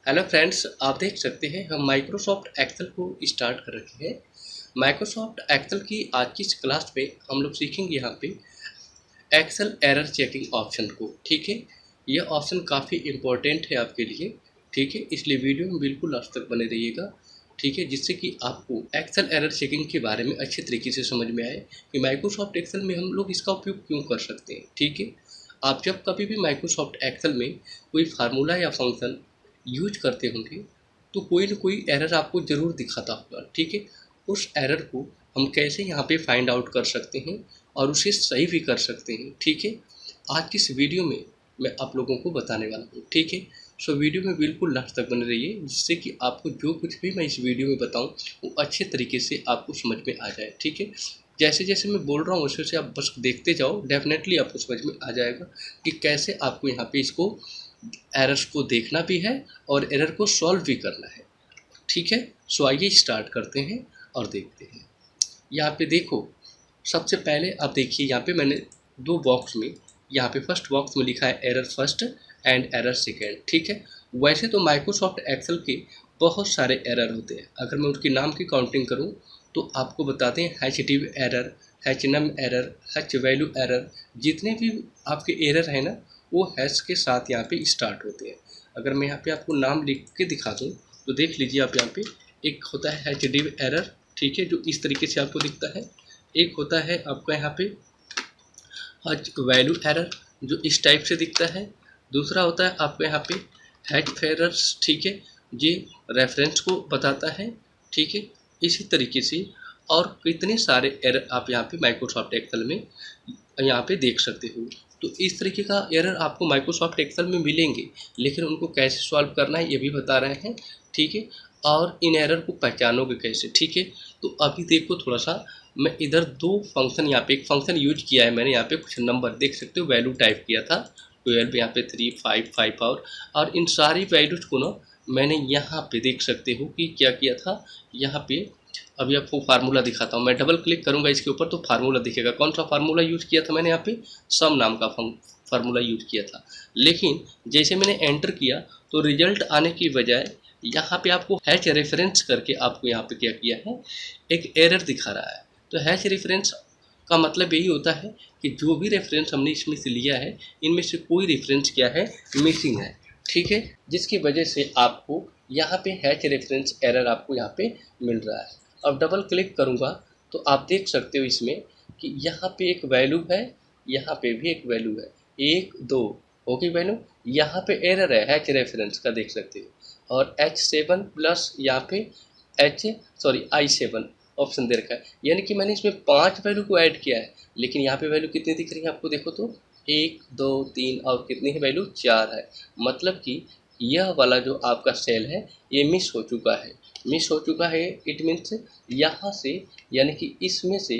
Hello friends, आप देख सकते हैं हम माइक्रोसॉफ्ट एक्सेल को स्टार्ट कर रखे हैं। माइक्रोसॉफ्ट एक्सेल की आज की इस क्लास में हम लोग सीखेंगे यहाँ पे एक्सेल एरर चेकिंग ऑप्शन को। ठीक है, यह ऑप्शन काफ़ी इम्पोर्टेंट है आपके लिए। ठीक है, इसलिए वीडियो में बिल्कुल लास्ट तक बने रहिएगा। ठीक है, जिससे कि आपको एक्सेल एरर चेकिंग के बारे में अच्छे तरीके से समझ में आए कि माइक्रोसॉफ्ट एक्सेल में हम लोग इसका उपयोग क्यों कर सकते हैं। ठीक है, आप जब कभी भी माइक्रोसॉफ्ट एक्सेल में कोई फार्मूला या फंक्शन यूज करते होंगे तो कोई ना कोई एरर आपको ज़रूर दिखाता होगा। ठीक है, उस एरर को हम कैसे यहाँ पे फाइंड आउट कर सकते हैं और उसे सही भी कर सकते हैं। ठीक है, आज की इस वीडियो में मैं आप लोगों को बताने वाला हूँ। ठीक है, सो वीडियो में बिल्कुल लास्ट तक बने रहिए, जिससे कि आपको जो कुछ भी मैं इस वीडियो में बताऊँ वो अच्छे तरीके से आपको समझ में आ जाए। ठीक है, जैसे जैसे मैं बोल रहा हूँ वैसे वैसे आप बस देखते जाओ, डेफिनेटली आपको समझ में आ जाएगा कि कैसे आपको यहाँ पे इसको एरर्स को देखना भी है और एरर को सॉल्व भी करना है। ठीक है, सो आइए स्टार्ट करते हैं और देखते हैं। यहाँ पे देखो, सबसे पहले आप देखिए यहाँ पे मैंने दो बॉक्स में, यहाँ पे फर्स्ट बॉक्स में लिखा है error first and error second. ठीक है, वैसे तो माइक्रोसॉफ्ट एक्सेल के बहुत सारे एरर होते हैं। अगर मैं उसके नाम की काउंटिंग करूँ तो आपको बताते हैं हैच डिव एरर, हैच नम एरर, हैच वैल्यू एरर। जितने भी आपके एरर है ना, वो हैश के साथ यहाँ पे स्टार्ट होते हैं। अगर मैं यहाँ पे आपको नाम लिख के दिखा दूँ तो देख लीजिए आप यहाँ पे, एक होता है हैच डिव एरर। ठीक है, जो इस तरीके से आपको दिखता है। एक होता है आपका यहाँ पे हैच वैल्यू एरर, जो इस टाइप से दिखता है। दूसरा होता है आपका यहाँ पे हैच एरर्स। ठीक है, ये रेफरेंस को बताता है। ठीक है, इसी तरीके से और कितने सारे एरर आप यहाँ पे माइक्रोसॉफ्ट एक्सेल में यहाँ पे देख सकते हो। तो इस तरीके का एरर आपको माइक्रोसॉफ्ट एक्सेल में मिलेंगे, लेकिन उनको कैसे सॉल्व करना है ये भी बता रहे हैं। ठीक है, और इन एरर को पहचानोगे कैसे। ठीक है, तो अभी देखो थोड़ा सा, मैं इधर दो फंक्शन, यहाँ पे एक फंक्शन यूज किया है मैंने, यहाँ पे कुछ नंबर देख सकते हो, वैल्यू टाइप किया था 12, यहाँ पे 3, 5, 5 और इन सारी वैल्यूज को ना मैंने यहाँ पे देख सकते हो कि क्या किया था। यहाँ पे अभी आपको फार्मूला दिखाता हूँ। मैं डबल क्लिक करूँगा इसके ऊपर तो फार्मूला दिखेगा। कौन सा फार्मूला यूज किया था मैंने यहाँ पे, सम नाम का फार्मूला यूज किया था। लेकिन जैसे मैंने एंटर किया तो रिजल्ट आने की बजाय यहाँ पे आपको हैच रेफरेंस करके आपको यहाँ पे क्या किया है, एक एरर दिखा रहा है। तो हैच रेफरेंस का मतलब यही होता है कि जो भी रेफरेंस हमने इसमें से लिया है, इनमें से कोई रेफरेंस क्या है, मिसिंग है। ठीक है, जिसकी वजह से आपको यहाँ पे हैच रेफरेंस एरर आपको यहाँ पे मिल रहा है। अब डबल क्लिक करूँगा तो आप देख सकते हो इसमें कि यहाँ पे एक वैल्यू है, यहाँ पे भी एक वैल्यू है, 1 2 होगी वैल्यू। यहाँ पे एरर है हैच रेफरेंस का, देख सकते हो। और H7 प्लस यहाँ पे I7 ऑप्शन दे रखा है, यानी कि मैंने इसमें 5 वैल्यू को ऐड किया है। लेकिन यहाँ पे वैल्यू कितनी दिख रही है आपको, देखो तो 1 2 3 और कितनी है वैल्यू, 4 है। मतलब कि यह वाला जो आपका सेल है ये मिस हो चुका है। मिस हो चुका है इट मीन्स यहाँ से, यानी कि इसमें से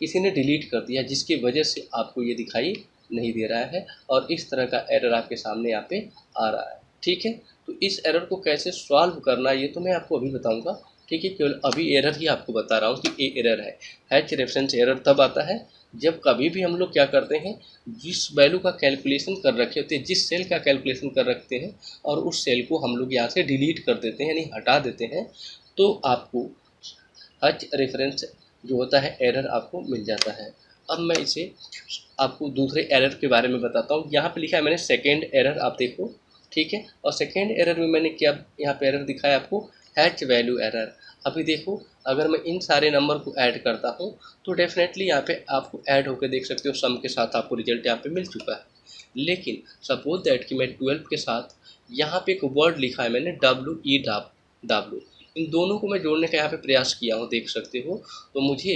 किसी ने डिलीट कर दिया, जिसकी वजह से आपको ये दिखाई नहीं दे रहा है और इस तरह का एरर आपके सामने यहाँ पे आ रहा है। ठीक है, तो इस एरर को कैसे सॉल्व करना ये तो मैं आपको अभी बताऊंगा। ठीक है, केवल अभी एरर ही आपको बता रहा हूँ कि ये एरर है। हैच रेफरेंस एरर तब आता है जब कभी भी हम लोग क्या करते हैं, जिस वैल्यू का कैलकुलेशन कर रखे होते हैं, जिस सेल का कैलकुलेशन कर रखते हैं और उस सेल को हम लोग यहाँ से डिलीट कर देते हैं, यानी हटा देते हैं, तो आपको हैच रेफरेंस जो होता है एरर आपको मिल जाता है। अब मैं इसे आपको दूसरे एरर के बारे में बताता हूँ। यहाँ पे लिखा है मैंने सेकेंड एरर, आप देखो। ठीक है, और सेकेंड एरर में मैंने क्या यहाँ पे एरर दिखाया आपको, हैच वैल्यू एरर। अभी देखो, अगर मैं इन सारे नंबर को ऐड करता हूँ तो डेफिनेटली यहाँ पे आपको ऐड होकर देख सकते हो, सम के साथ आपको रिजल्ट यहाँ पे मिल चुका है। लेकिन सपोज दैट कि मैं 12 के साथ यहाँ पे एक वर्ड लिखा है मैंने डब्ल्यू, इन दोनों को मैं जोड़ने का यहाँ पे प्रयास किया हूँ, देख सकते हो। तो मुझे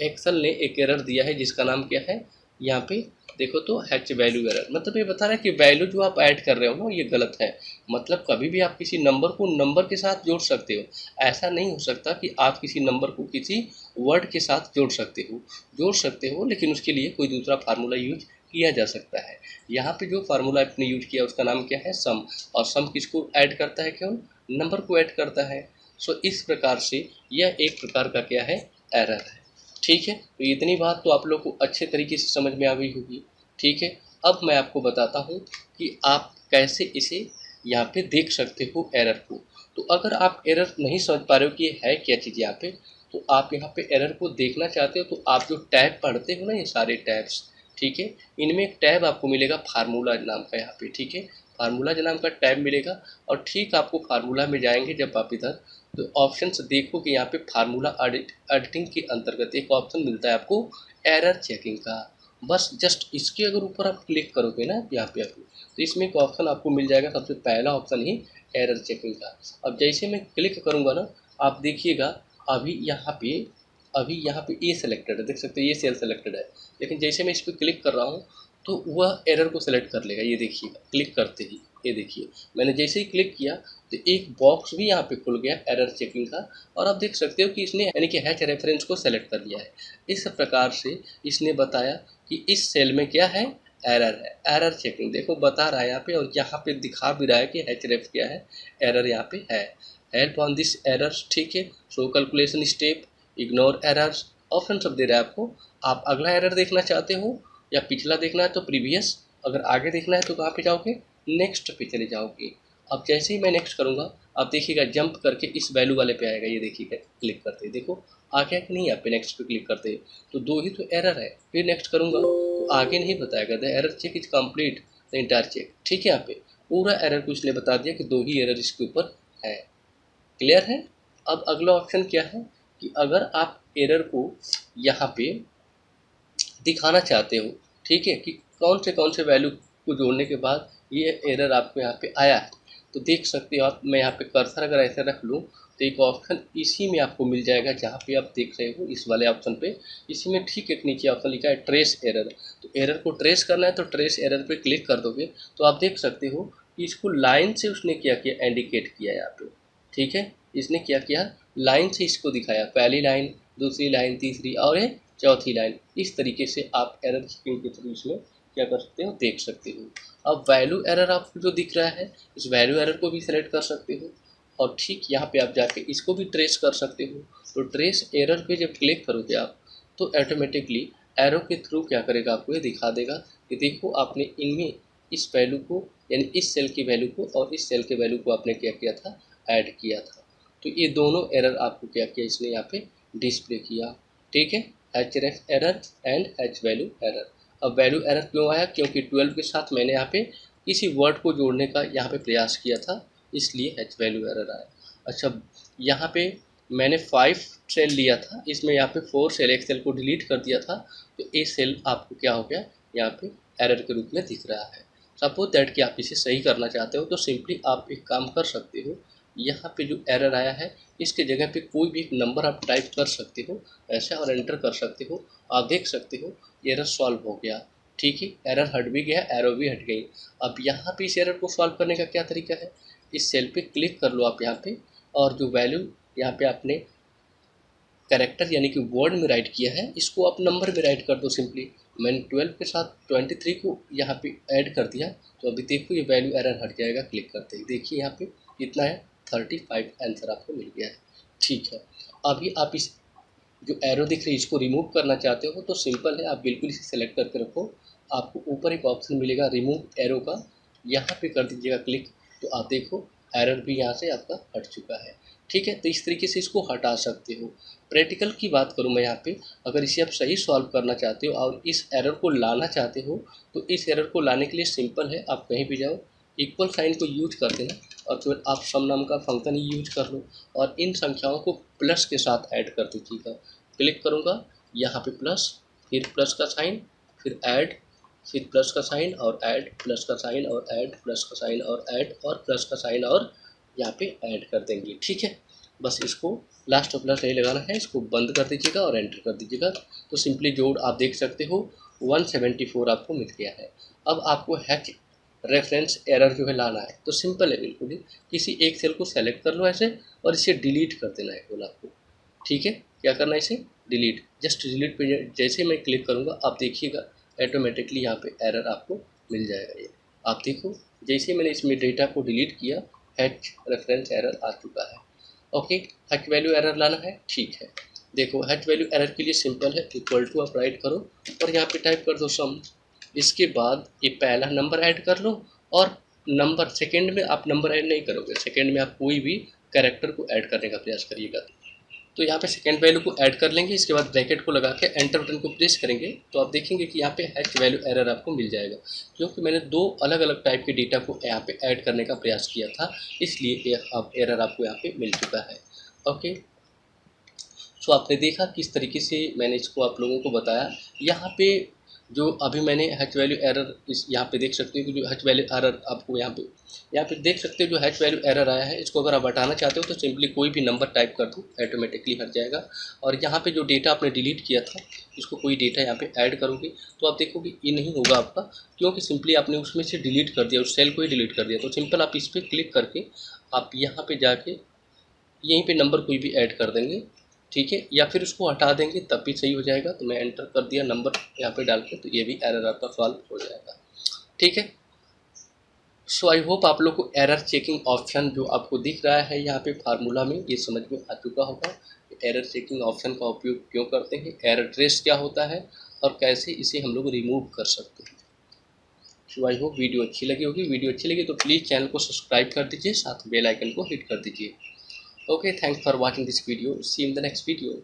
एक्सेल ने एक एरर दिया है जिसका नाम क्या है, यहाँ पे देखो तो हैच वैल्यू एरर। मतलब ये बता रहा है कि वैल्यू जो आप ऐड कर रहे हो ना ये गलत है। मतलब कभी भी आप किसी नंबर को नंबर के साथ जोड़ सकते हो, ऐसा नहीं हो सकता कि आप किसी नंबर को किसी वर्ड के साथ जोड़ सकते हो, लेकिन उसके लिए कोई दूसरा फार्मूला यूज किया जा सकता है। यहाँ पे जो फार्मूला आपने यूज किया उसका नाम क्या है, सम। और सम किसको ऐड करता है, केवल नंबर को ऐड करता है। सो इस प्रकार से यह एक प्रकार का क्या है, एरर है। ठीक है, तो इतनी बात तो आप लोग को अच्छे तरीके से समझ में आ गई होगी। ठीक है, अब मैं आपको बताता हूँ कि आप कैसे इसे यहाँ पे देख सकते हो एरर को। तो अगर आप एरर नहीं समझ पा रहे हो कि ये है क्या चीज़ यहाँ पे, तो आप यहाँ पे एरर को देखना चाहते हो तो आप जो टैब पढ़ते हो ना, ये सारे टैब्स, ठीक है, इनमें एक टैब आपको मिलेगा फार्मूला नाम का यहाँ पे, ठीक है, फार्मूला नाम का टैब मिलेगा। और ठीक आपको फार्मूला में जाएंगे जब आप इधर, तो ऑप्शंस देखो कि यहाँ पे फार्मूला एडिटिंग के अंतर्गत एक ऑप्शन मिलता है आपको एरर चेकिंग का। बस जस्ट इसके अगर ऊपर आप क्लिक करोगे ना यहाँ पे आपको, तो इसमें एक ऑप्शन आपको मिल जाएगा, सबसे पहला ऑप्शन ही एरर चेकिंग का। अब जैसे मैं क्लिक करूँगा ना, आप देखिएगा अभी यहाँ पे ये सिलेक्टेड है, देख सकते हैं ये सेल सेलेक्टेड है, लेकिन जैसे मैं इस पर क्लिक कर रहा हूँ तो वह एरर को सेलेक्ट कर लेगा। ये देखिएगा क्लिक करते ही, ये देखिए मैंने जैसे ही क्लिक किया तो एक बॉक्स भी यहाँ पे खुल गया एरर चेकिंग का, और आप देख सकते हो कि इसने यानी कि हैच रेफरेंस को सेलेक्ट कर लिया है। इस प्रकार से इसने बताया कि इस सेल में क्या है, एरर है। एरर चेकिंग देखो बता रहा है यहाँ पे, और यहाँ पे दिखा भी रहा है कि हैच रेफ क्या है, एरर यहाँ पे है। हेल्प ऑन दिस एरर्स, ठीक है, show calculation step, ignore errors, option सब दे रहा है आपको। आप अगला एरर देखना चाहते हो या पिछला देखना है तो प्रीवियस, अगर आगे देखना है तो कहाँ पे जाओगे, नेक्स्ट पे चले जाओगे। अब जैसे ही मैं नेक्स्ट करूँगा, आप देखिएगा जंप करके इस वैल्यू वाले पे आएगा, ये देखिएगा क्लिक करते ही देखो आ गया कि नहीं, यहाँ पे नेक्स्ट पे क्लिक करते ही तो दो ही तो एरर है। फिर नेक्स्ट करूँगा तो आगे नहीं बताएगा, the error check is complete the entire check, ठीक है, यहाँ पे पूरा एरर को इसने बता दिया कि दो ही एरर इसके ऊपर है। क्लियर है। अब अगला ऑप्शन क्या है कि अगर आप एरर को यहाँ पे दिखाना चाहते हो, ठीक है, कि कौन से वैल्यू को जोड़ने के बाद ये एरर आपको यहाँ पे आया है, तो देख सकते हो आप। मैं यहाँ पे कर्सर अगर ऐसे रख लूँ तो एक ऑप्शन इसी में आपको मिल जाएगा, जहाँ पे आप देख रहे हो इस वाले ऑप्शन पे, इसी में ठीक एक नीचे ऑप्शन लिखा है ट्रेस एरर। तो एरर को ट्रेस करना है तो ट्रेस एरर पे क्लिक कर दोगे तो आप देख सकते हो कि इसको लाइन से उसने क्या किया, इंडिकेट किया यहाँ पे, ठीक है, इसने क्या किया, लाइन से इसको दिखाया, पहली लाइन, दूसरी लाइन, तीसरी और ये चौथी लाइन। इस तरीके से आप एरर चेकिंग के थ्रू इसमें क्या कर सकते हो, देख सकते हो। अब वैल्यू एरर आपको जो दिख रहा है, इस वैल्यू एरर को भी सेलेक्ट कर सकते हो, और ठीक यहाँ पे आप जाके इसको भी ट्रेस कर सकते हो। तो ट्रेस एरर पे जब क्लिक करोगे आप, तो ऑटोमेटिकली एरो के थ्रू क्या करेगा, आपको ये दिखा देगा कि देखो आपने इनमें इस वैल्यू को, यानी इस सेल की वैल्यू को और इस सेल के वैल्यू को आपने क्या किया था, ऐड किया था। तो ये दोनों एरर आपको क्या किया, इसने यहाँ पे डिस्प्ले किया, ठीक है, H ref error and H value error. अब वैल्यू एरर क्यों आया, क्योंकि 12 के साथ मैंने यहाँ पे किसी वर्ड को जोड़ने का यहाँ पे प्रयास किया था, इसलिए एच वैल्यू एरर आया। अच्छा, यहाँ पे मैंने 5 सेल लिया था, इसमें यहाँ पे 4 सेल, एक सेल को डिलीट कर दिया था, तो ये सेल आपको क्या हो गया, यहाँ पे एरर के रूप में दिख रहा है। सपोज दैट कि आप इसे सही करना चाहते हो तो सिंपली आप एक काम कर सकते हो, यहाँ पे जो एरर आया है इसके जगह पे कोई भी एक नंबर आप टाइप कर सकते हो ऐसे, और एंटर कर सकते हो। आप देख सकते हो एरर सॉल्व हो गया, ठीक है, एरर हट भी गया, एरो भी हट गई। अब यहाँ पे इस एरर को सॉल्व करने का क्या तरीका है, इस सेल पे क्लिक कर लो आप यहाँ पे, और जो वैल्यू यहाँ पे आपने कैरेक्टर यानी कि वर्ड में राइट किया है, इसको आप नंबर में राइट कर दो सिंपली। मैंने 12 के साथ 23 को यहाँ पे ऐड कर दिया, तो अभी देखो ये वैल्यू एरर हट जाएगा क्लिक करते ही। देखिए यहाँ पे कितना है, 35 आंसर आपको मिल गया है, ठीक है। अभी आप इस जो एरो दिख रही है इसको रिमूव करना चाहते हो तो सिंपल है, आप बिल्कुल इसे सेलेक्ट करके रखो, आपको ऊपर एक ऑप्शन मिलेगा रिमूव एरो का, यहाँ पे कर दीजिएगा क्लिक, तो आप देखो एरर भी यहाँ से आपका हट चुका है, ठीक है। तो इस तरीके से इसको हटा सकते हो। प्रैक्टिकल की बात करूँ मैं यहाँ पे, अगर इसे आप सही सॉल्व करना चाहते हो और इस एरर को लाना चाहते हो, तो इस एरर को लाने के लिए सिंपल है, आप कहीं भी जाओ, इक्वल साइन को यूज कर देना, और फिर आप सम नाम का फंक्शन ही यूज कर लो, और इन संख्याओं को प्लस के साथ ऐड कर दीजिएगा। क्लिक करूँगा यहाँ पे प्लस, फिर प्लस का साइन, फिर ऐड, फिर प्लस का साइन और ऐड, प्लस का साइन और ऐड, प्लस का साइन और ऐड, और प्लस का साइन और यहाँ पे ऐड कर देंगे, ठीक है। बस इसको लास्ट और प्लस नहीं लगाना है, इसको बंद कर दीजिएगा और एंटर कर दीजिएगा, तो सिंपली जोड़ आप देख सकते हो 174 आपको मिल गया है। अब आपको हैच रेफरेंस एरर जो है लाना है, तो सिंपल है बिल्कुल ही, किसी एक सेल को सेलेक्ट कर लो ऐसे और इसे डिलीट कर देना है केवल आपको, ठीक है। क्या करना है, इसे डिलीट, जस्ट डिलीट पे जैसे मैं क्लिक करूँगा आप देखिएगा ऑटोमेटिकली यहाँ पे एरर आपको मिल जाएगा। ये आप देखो जैसे मैंने इसमें डेटा को डिलीट किया, हैच रेफरेंस एरर आ चुका है। ओके, हैच वैल्यू एरर लाना है, ठीक है। देखो हैच वैल्यू एरर के लिए सिंपल है, इक्वल टू आप राइट करो और यहाँ पे टाइप कर दो सम, इसके बाद ये पहला नंबर ऐड कर लो और नंबर सेकेंड में आप नंबर ऐड नहीं करोगे, सेकेंड में आप कोई भी कैरेक्टर को ऐड करने का प्रयास करिएगा। तो यहाँ पे सेकेंड वैल्यू को ऐड कर लेंगे, इसके बाद ब्रैकेट को लगा के एंटर बटन को प्रेस करेंगे तो आप देखेंगे कि यहाँ पे हैच वैल्यू एरर आपको मिल जाएगा, क्योंकि मैंने दो अलग अलग टाइप के डेटा को यहाँ पे ऐड करने का प्रयास किया था, इसलिए अब एरर आपको यहाँ पे मिल चुका है। ओके, सो आपने देखा किस तरीके से मैंने इसको आप लोगों को बताया। यहाँ पे जो अभी मैंने हैच वैल्यू एरर इस यहाँ पे देख सकते हो कि जो हैच वैल्यू एरर आपको यहाँ पे देख सकते हो, जो हैच वैल्यू एरर आया है, इसको अगर आप हटाना चाहते हो तो सिंपली कोई भी नंबर टाइप कर दो, ऑटोमेटिकली हट जाएगा। और यहाँ पे जो डेटा आपने डिलीट किया था, इसको कोई डेटा यहाँ पे ऐड करोगे तो आप देखोगे ये नहीं होगा आपका, क्योंकि सिंपली आपने उसमें से डिलीट कर दिया, उस सेल को ही डिलीट कर दिया। तो सिंपल आप इस पर क्लिक करके आप यहाँ पे जाके यहीं पे नंबर कोई भी ऐड कर देंगे, ठीक है, या फिर उसको हटा देंगे तब भी सही हो जाएगा। तो मैं एंटर कर दिया नंबर यहाँ पे डाल के, तो ये भी एरर आपका सॉल्व हो जाएगा, ठीक है। सो आई होप आप लोग को एरर चेकिंग ऑप्शन जो आपको दिख रहा है यहाँ पे फार्मूला में, ये समझ में आ चुका होगा। एरर चेकिंग ऑप्शन का उपयोग क्यों करते हैं, एरर ट्रेस क्या होता है और कैसे इसे हम लोग रिमूव कर सकते हैं। सो आई होप वीडियो अच्छी लगी होगी। वीडियो अच्छी लगी तो प्लीज़ चैनल को सब्सक्राइब कर दीजिए, साथ बेल आइकन को हिट कर दीजिए। Okay, thanks for watching this video. See you in the next video.